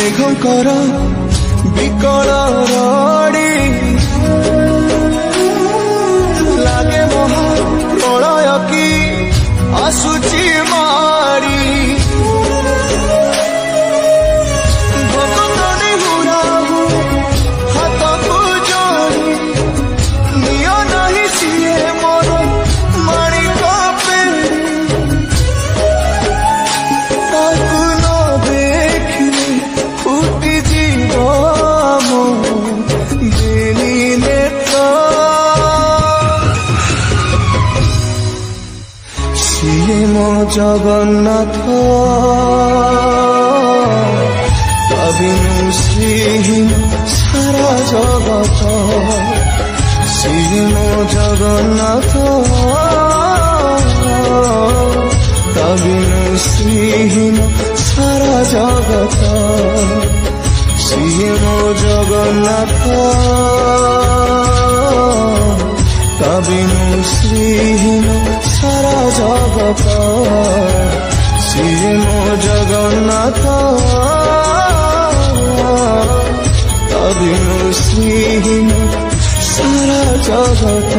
मेघकर विकल रड़ी लागे महा प्रलय की आसुची मारी जगन्नाथ अभिनु श्रीहीन सारा जगत श्री मो जगन्नाथ अभिनु श्रीहीन सारा जगत श्री मो जगन्नाथ अभिनु श्रीहीन सारा जगत श्री मो जगन्नाथ अभिनु श्रीहीन सारा जगत।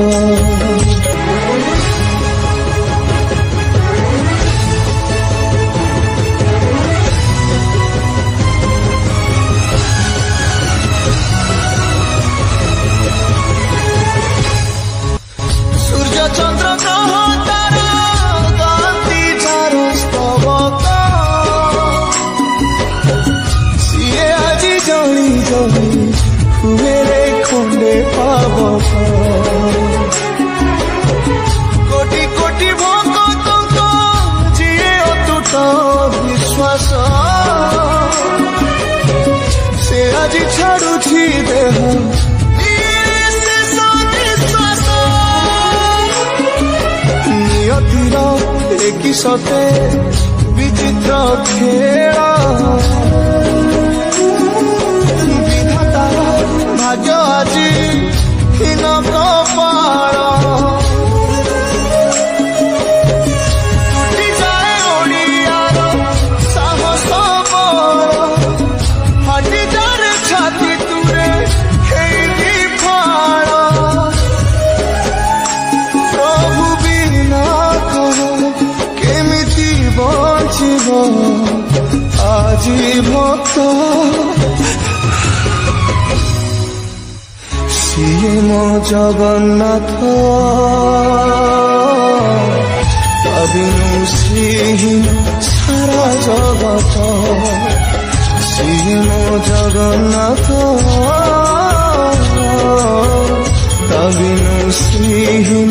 चंद्र ग्रह तारा गांधी झार स्तवक सीए आज जली जली हुए खंडे पावक कोटि कोटि भक्त जीए अतुट विश्वास से आज छाड़ुछि देह की सते विचित्र खेल विधातार भाग्य আজি हীन कपाल टूटी जाए ओडियार साहस बल फाटी जाए छाती तुरे हेई फाड़ प्रभु बिना আজি ভক্ত সিয়ে মো জগন্নাথ অভিনু শ্রীহীন সারা জগত সিয়ে মো জগন্নাথ অভিনু শ্রীহীন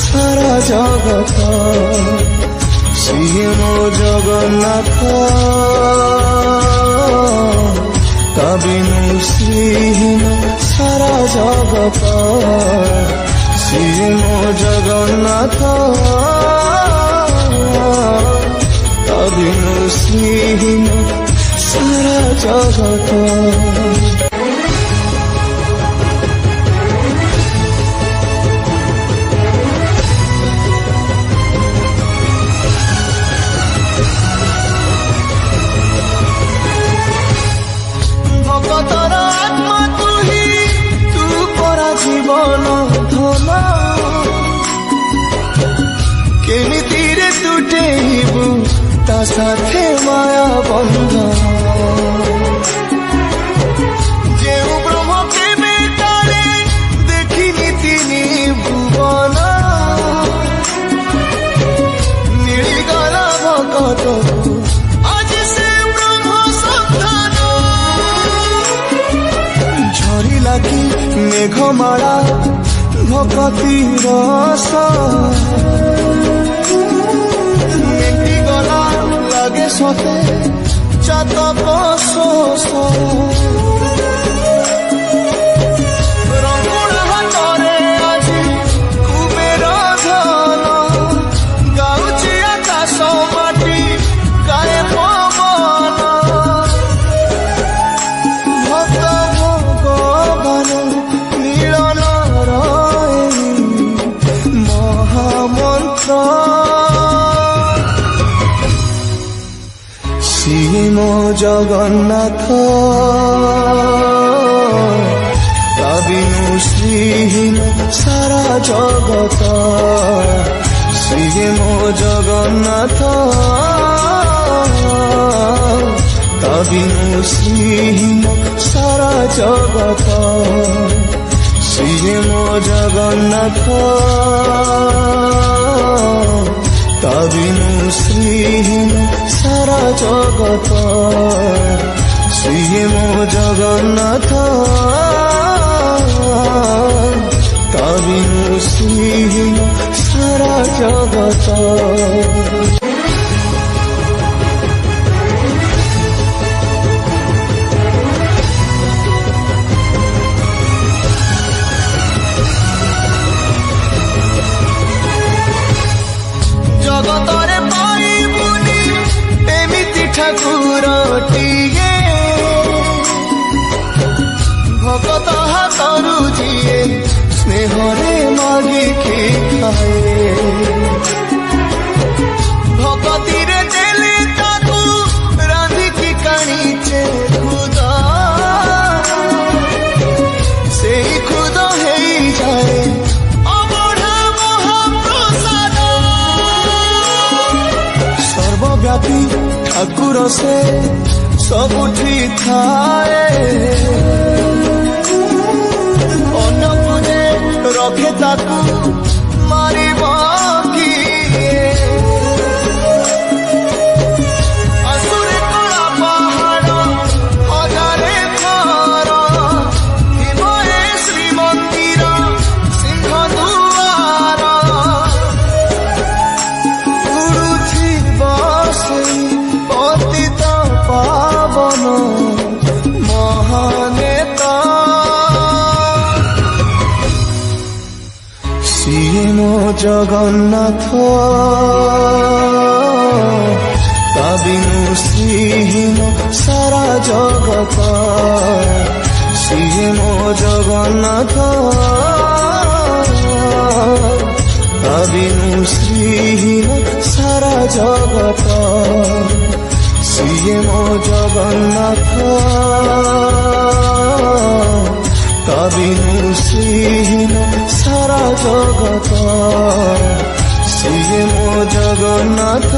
সারা জগত श्री मो जगन्नाथ अभिनु श्रीहीन सारा जगत श्री मो जगन्नाथ अभिनु श्रीहीन सारा जगत। केमितिरे तुटेबु ता साथे माया बंधन जेउ ब्रह्म केबे तारे देखिनि तिनि भुवन मिलिगला भगत आज से ब्रह्म सन्तान झरी लागी मेघमाला भक्ति रस मेटी गला लगे सते चातक शोष रंगुण हाथरे आज कुबेर धन गाउछि आकाश माटी गाए पवन भक्त भगवान मिलन महामंत्र श्री ମୋ ଜଗନ୍ନାଥ ତା ବିନୁ ଶ୍ରୀହୀନ ସାରା ଜଗତ ସିଏ ମୋ ଜଗନ୍ନାଥ ତା ବିନୁ ଶ୍ରୀହୀନ ସାରା ଜଗତ ସିଏ ମୋ ଜଗନ୍ନାଥ ତା ବିନୁ ଶ୍ରୀହୀନ ସାରା ଜଗତ ସିଏ ମୋ ଜଗନ୍ନାଥ ତା ବିନୁ ଶ୍ରୀହୀନ ସାରା ଜଗତ। ଜଗତରେ ପାଇବୁନି ଏମିତି ଠାକୁରଟିଏ ଭଗତ ହାତରୁ ଯିଏ ସ୍ନେହରେ ମାଗିକି ଖାଏ ଭଗତିରେ ଦେଲେ ତାକୁ ରାନ୍ଧିକି କାଣିଛେ ଖୁଦ ସେଇ ଖୁଦ ହେଇଯାଏ ସର୍ବବ୍ୟାପୀ ଠାକୁର ସେ ସବୁଠି ଥାଏ ଅନ୍ନପୁରେ ରଖେ ତାକୁ ମାରିବ କିଏ ଆସୁରେ କଳା ପାହାଡ଼ ହଜାରେ ଥର ଥିବ ଏ ଶ୍ରୀମନ୍ଦିର ସିଂହ ଦୁଆର ଉଡୁଥିବ ସେଇ ପତିତ ପାବନ ମହାନେତା ସିଏ ମୋ ଜଗନ୍ନାଥ ତା ବିନୁ ଶ୍ରୀହୀନ ସାରା ଜଗତ ସିଏ ମୋ ଜଗନ୍ନାଥ ତା ବିନୁ ଶ୍ରୀହୀନ ସାରା ଜଗତ ସିଏ ମୋ ଜଗନ୍ନାଥ ତା ବିନୁ ଶ୍ରୀହୀନ ସାରା ଜଗତ ସିଏ ମୋ ଜଗନ୍ନାଥ।